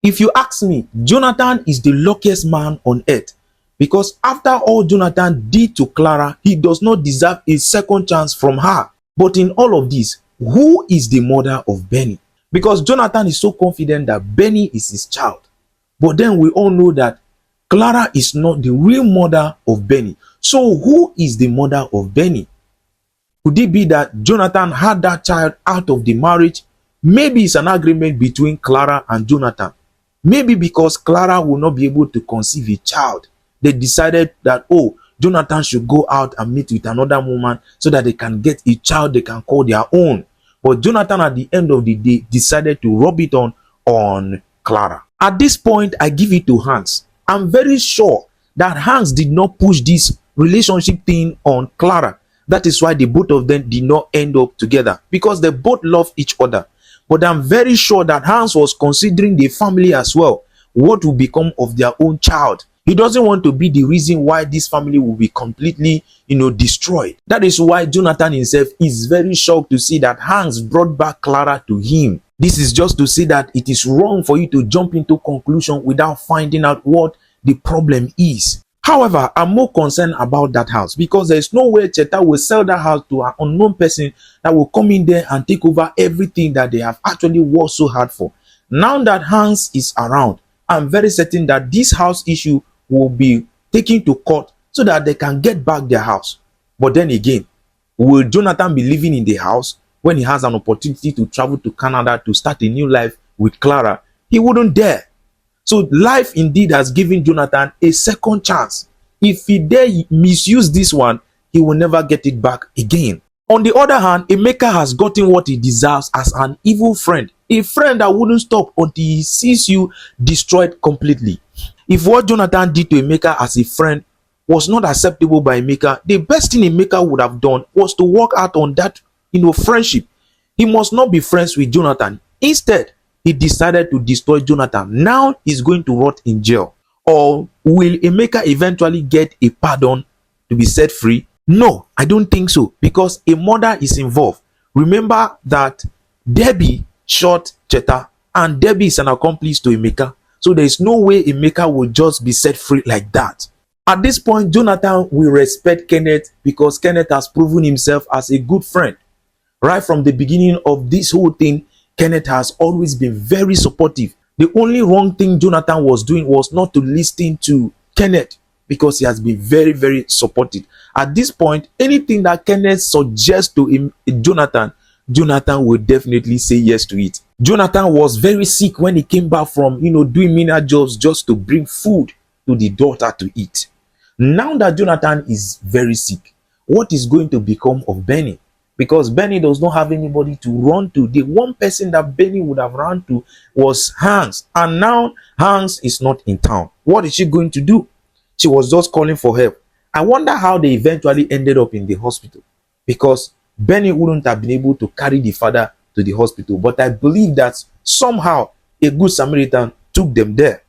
If you ask me, Jonathan is the luckiest man on earth, because after all Jonathan did to Clara, he does not deserve a second chance from her. But in all of this, who is the mother of Benny? Because Jonathan is so confident that Benny is his child. But then we all know that Clara is not the real mother of Benny. So who is the mother of Benny? Could it be that Jonathan had that child out of the marriage? Maybe it's an agreement between Clara and Jonathan. Maybe because Clara will not be able to conceive a child, they decided that, oh, Jonathan should go out and meet with another woman so that they can get a child they can call their own. But Jonathan, at the end of the day, decided to rub it on Clara. At this point, I give it to Hans. I'm very sure that Hans did not push this relationship thing on Clara. That is why the both of them did not end up together, because they both love each other. But I'm very sure that Hans was considering the family as well. What will become of their own child? He doesn't want to be the reason why this family will be completely, destroyed. That is why Jonathan himself is very shocked to see that Hans brought back Clara to him. This is just to say that it is wrong for you to jump into conclusion without finding out what the problem is. However, I'm more concerned about that house, because there's no way Cheta will sell that house to an unknown person that will come in there and take over everything that they have actually worked so hard for. Now that Hans is around, I'm very certain that this house issue will be taken to court so that they can get back their house. But then again, will Jonathan be living in the house when he has an opportunity to travel to Canada to start a new life with Clara? He wouldn't dare. So life indeed has given Jonathan a second chance. If he dare misuse this one, he will never get it back again. On the other hand, Emeka has gotten what he deserves as an evil friend. A friend that wouldn't stop until he sees you destroyed completely. If what Jonathan did to Emeka as a friend was not acceptable by Emeka, the best thing Emeka would have done was to work out on that, friendship. He must not be friends with Jonathan. Instead, he decided to destroy Jonathan. Now he's going to rot in jail. Or will Emeka eventually get a pardon to be set free? No, I don't think so, because a murder is involved. Remember that Debbie shot Cheta, and Debbie is an accomplice to Emeka. So there is no way Emeka will just be set free like that. At this point, Jonathan will respect Kenneth, because Kenneth has proven himself as a good friend. Right from the beginning of this whole thing, Kenneth has always been very supportive. The only wrong thing Jonathan was doing was not to listen to Kenneth, because he has been very, very supportive. At this point, anything that Kenneth suggests to Jonathan will definitely say yes to it. Jonathan was very sick when he came back from, doing menial jobs just to bring food to the daughter to eat. Now that Jonathan is very sick, what is going to become of Benny? Because Benny does not have anybody to run to. The one person that Benny would have run to was Hans. And now Hans is not in town. What is she going to do? She was just calling for help. I wonder how they eventually ended up in the hospital, because Benny wouldn't have been able to carry the father to the hospital. But I believe that somehow a good Samaritan took them there.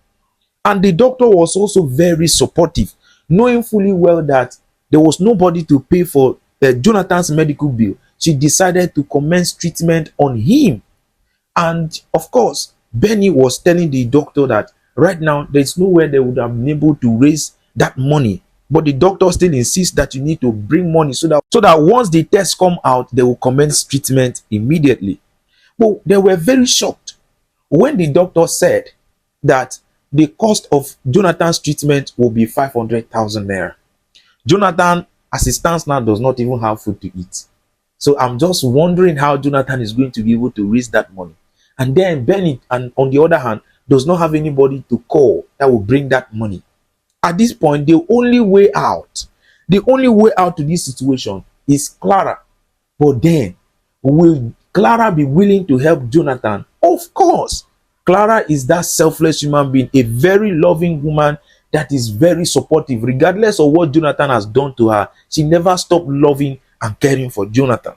And the doctor was also very supportive, knowing fully well that there was nobody to pay for Jonathan's medical bill. She decided to commence treatment on him. And of course, Benny was telling the doctor that right now there's nowhere they would have been able to raise that money. But the doctor still insists that you need to bring money so that once the tests come out, they will commence treatment immediately. But they were very shocked when the doctor said that the cost of Jonathan's treatment will be 500,000 naira. Jonathan, as it stands now, does not even have food to eat. So I'm just wondering how Jonathan is going to be able to raise that money. And then Benny, and on the other hand, does not have anybody to call that will bring that money. At this point, the only way out to this situation is Clara. But then, will Clara be willing to help Jonathan? Of course. Clara is that selfless human being, a very loving woman that is very supportive. Regardless of what Jonathan has done to her, she never stopped loving and caring for Jonathan.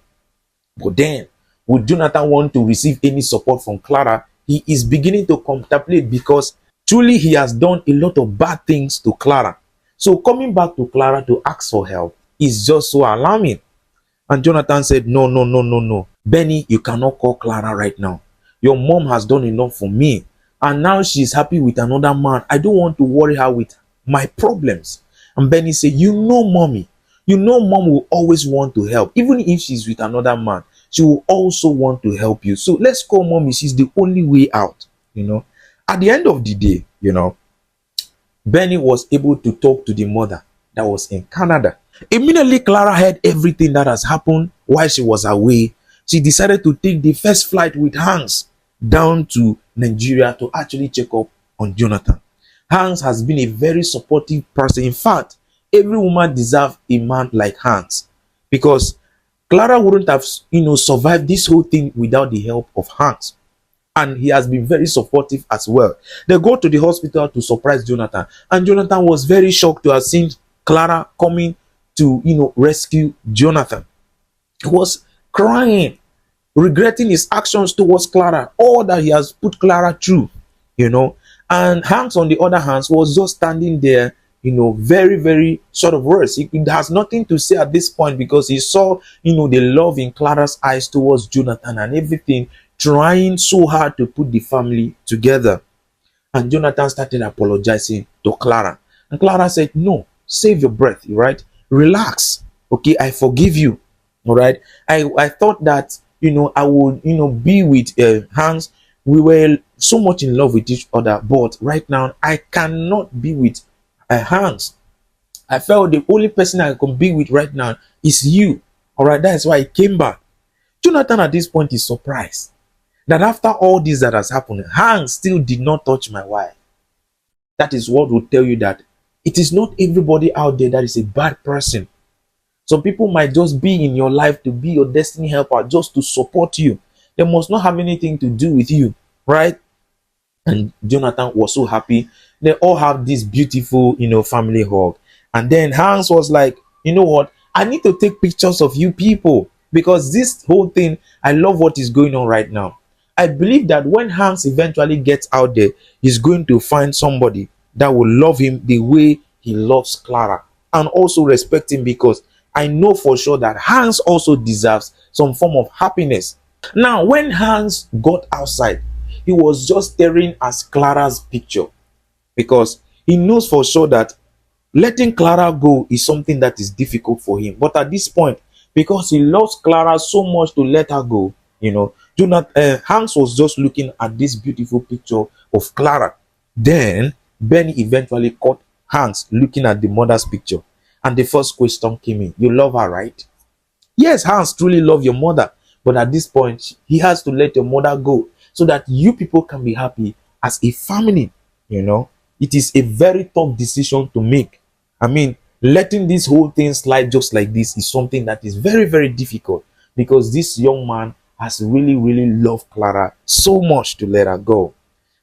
But then, would Jonathan want to receive any support from Clara? He is beginning to contemplate, because truly he has done a lot of bad things to Clara. So coming back to Clara to ask for help is just so alarming. And Jonathan said, no. Benny, you cannot call Clara right now. Your mom has done enough for me. and now she's happy with another man. I don't want to worry her with my problems. And Benny said, you know, mommy, you know, mom will always want to help. Even if she's with another man, she will also want to help you. So let's call mommy. She's the only way out, you know. At the end of the day, you know, Benny was able to talk to the mother that was in Canada. Immediately, Clara heard everything that has happened while she was away. She decided to take the first flight with Hans down to Nigeria to actually check up on Jonathan. Hans has been a very supportive person. In fact, every woman deserves a man like Hans, because Clara wouldn't have, survived this whole thing without the help of Hans. And he has been very supportive as well. They go to the hospital to surprise Jonathan, and Jonathan was very shocked to have seen Clara coming to, rescue Jonathan. He was crying, regretting his actions towards Clara, all that he has put Clara through, And Hans, on the other hand, was just standing there, very, very short of words. He has nothing to say at this point, because he saw, the love in Clara's eyes towards Jonathan and everything, trying so hard to put the family together. And Jonathan started apologizing to Clara. And Clara said, no, save your breath, right? Relax. Okay, I forgive you. All right. I thought that, I would, be with Hans. We were so much in love with each other, but right now I cannot be with Hans. I felt the only person I can be with right now is you. All right. That's why I came back. Jonathan at this point is surprised that after all this that has happened, Hans still did not touch my wife. That is what will tell you that it is not everybody out there that is a bad person. Some people might just be in your life to be your destiny helper, just to support you. They must not have anything to do with you, right? And Jonathan was so happy. They all have this beautiful, family hug. And then Hans was like, you know what? I need to take pictures of you people, because this whole thing, I love what is going on right now. I believe that when Hans eventually gets out there, he's going to find somebody that will love him the way he loves Clara, and also respect him, because I know for sure that Hans also deserves some form of happiness. Now, when Hans got outside, he was just staring at Clara's picture, because he knows for sure that letting Clara go is something that is difficult for him. But at this point, because he loves Clara so much to let her go, Hans was just looking at this beautiful picture of Clara. Then Benny eventually caught Hans looking at the mother's picture, and the first question came in: you love her, right? Yes, Hans truly loves your mother, but at this point he has to let your mother go so that you people can be happy as a family. It is a very tough decision to make. I mean, letting this whole thing slide just like this is something that is very, very difficult, because this young man has really, really loved Clara so much to let her go.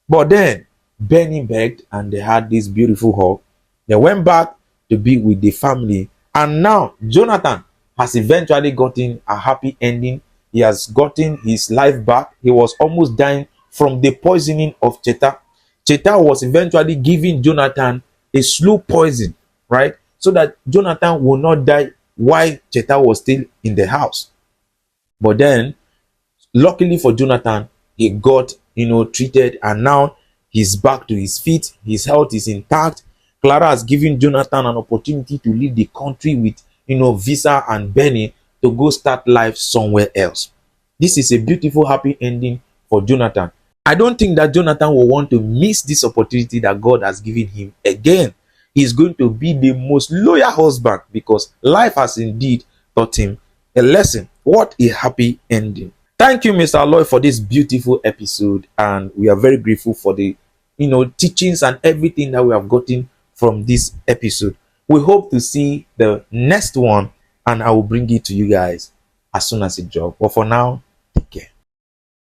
But then Benny begged, and they had this beautiful hug. They went back to be with the family, and now Jonathan has eventually gotten a happy ending. He has gotten his life back. He was almost dying from the poisoning of Cheta. Cheta was eventually giving Jonathan a slow poison, right? So that Jonathan will not die while Cheta was still in the house. But then, luckily for Jonathan, he got, treated, and now he's back to his feet. His health is intact. Clara has given Jonathan an opportunity to leave the country with, visa and Benny to go start life somewhere else. This is a beautiful, happy ending for Jonathan. I don't think that Jonathan will want to miss this opportunity that God has given him again. He's going to be the most loyal husband, because life has indeed taught him a lesson. What a happy ending. Thank you, Mr. Aloy, for this beautiful episode, and we are very grateful for the teachings and everything that we have gotten from this episode. We hope to see the next one, and I will bring it to you guys as soon as it drops. But for now,